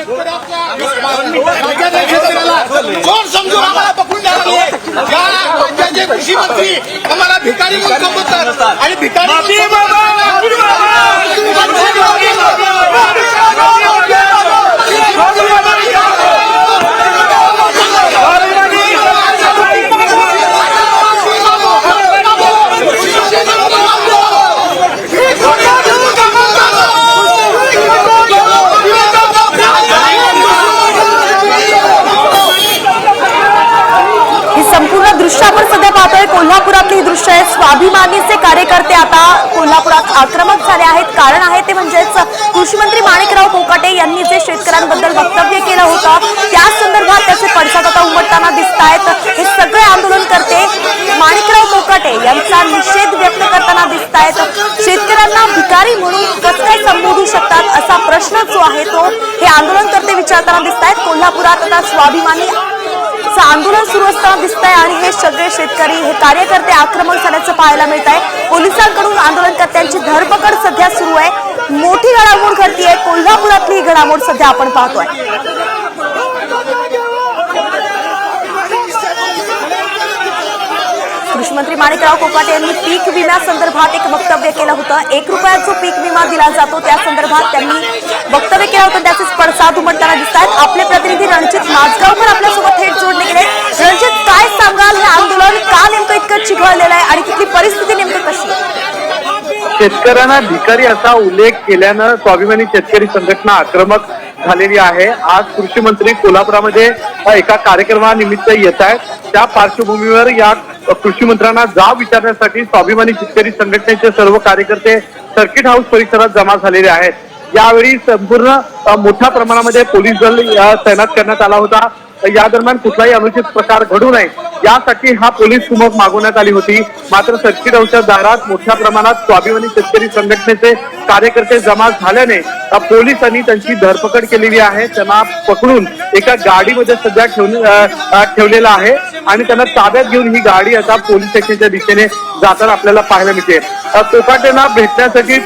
कोण समजून आम्हाला पकडून द्यायला कृषी मंत्री आम्हाला भिकारी म्हणून संबोधतात आणि भिकारी दृश्य आपण सध्या पाहतोय कोल्हापुरातली ही दृश्य आहे। स्वाभिमानीचे कार्यकर्ते आता कोल्हापुरात आक्रमक झाले आहेत। कारण आहे ते म्हणजेच कृषी मंत्री माणिकराव कोकाटे यांनी जे शेतकऱ्यांबद्दल वक्तव्य केलं होतं त्या संदर्भात त्याचे पडसाद आता उमटताना दिसत आहेत। हे सगळे आंदोलनकर्ते माणिकराव कोकाटे यांचा निषेध व्यक्त करताना दिसत आहेत। शेतकऱ्यांना भिकारी म्हणून कसं काय संबोधू शकतात असा प्रश्न जो आहे तो हे आंदोलनकर्ते विचारताना दिसत आहेत। कोल्हापुरात आता स्वाभिमानी आंदोलन सुरू असताना दिसत आहे आणि हे सगळे शेतकरी हे कार्यकर्ते आक्रमक झाल्याचं पाहायला मिळत आहे। पोलिसांकडून आंदोलनकर्त्यांची धरपकड सध्या सुरू आहे। मोठी घडामोड घडतीये कोल्हापुरातली ही घडामोड सध्या आपण पाहतोय। कृषी मंत्री माणिकराव कोकाटे यांनी पीक विम्यासंदर्भात एक वक्तव्य केलं होतं। 1 रुपयाचा जो पीक विमा दिला जातो त्या संदर्भात त्यांनी वक्तव्य केलं होतं। त्याचेच पडसाद उमटताना दिसत आहेत। आपले प्रतिनिधी रणजित माजगावकर आपल्यासोबत थेट जोडले गेले। रणजित, काय सांगाल, हे आंदोलन का नेमकं इतकं चिघळलेलं आहे आणि तिथली परिस्थिती नेमकं कशी आहे? शेतकऱ्यांना भिकारी असा उल्लेख केल्यानं स्वाभिमानी शेतकरी संघटना आक्रमक झालेली आहे। आज कृषी मंत्री कोल्हापुरामध्ये एका कार्यक्रमानिमित्त येत आहेत। त्या पार्श्वभूमीवर या कृषी मंत्र्यांना जाब विचारण्यासाठी स्वाभिमानी शेतकरी संघटनेचे सर्व कार्यकर्ते सर्किट हाऊस परिसरात जमा झालेले आहेत। यावेळी संपूर्ण मोठ्या प्रमाणामध्ये पोलीस दल तैनात करण्यात आला होता। या दरम्यान कुठलाही अनुचित प्रकार घडू नये यासाठी हा पोलीस कुमक मागवण्यात आली होती। मात्र सर्किट हाऊसच्या दारात मोठ्या प्रमाणात स्वाभिमानी शेतकरी संघटनेचे कार्यकर्ते जमा झाल्याने पोलिसांनी त्यांची धरपकड केलेली आहे। त्यांना पकडून एका गाडीमध्ये सध्या ठेवलेला आहे आणि त्यांना ताब्यात घेऊन ही गाडी आता पोलीस स्टेशनच्या दिशेने जाताना आपल्याला पाहायला मिळते। कोकाटेंना भेटण्यासाठी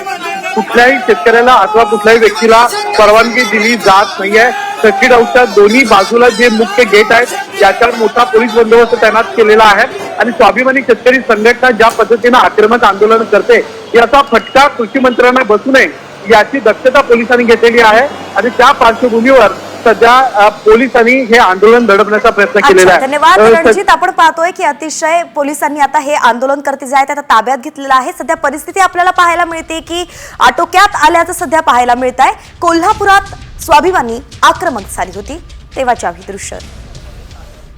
कुठल्याही शेतकऱ्याला अथवा कुठल्याही व्यक्तीला परवानगी दिली जात नाहीये। सर्किट हाऊसच्या दोन्ही बाजूला जे मुख्य गेट आहेत याच्यावर मोठा पोलीस बंदोबस्त तैनात केलेला आहे आणि स्वाभिमानी शेतकरी संघटना ज्या पद्धतीने आक्रमक आंदोलन करते याचा फटका कृषी मंत्र्यांना बसू नये याची दक्षता पोलिसांनी घेतलेली आहे आणि त्या पार्श्वभूमीवर सध्या पोलिसांनी हे आंदोलन दडपण्याचा प्रयत्न केलेला आहे। धन्यवाद रणजित। आपण पाहतोय की अतिशय पोलिसांनी आता हे आंदोलनकर्ते जे आहेत आता ताब्यात घेतलेलं आहे। सध्या परिस्थिती आपल्याला पाहायला मिळते की आटोक्यात आल्याचं सध्या पाहायला मिळत आहे। कोल्हापुरात स्वाभिमानी आक्रमक झाली होती तेव्हाची ही दृश्य।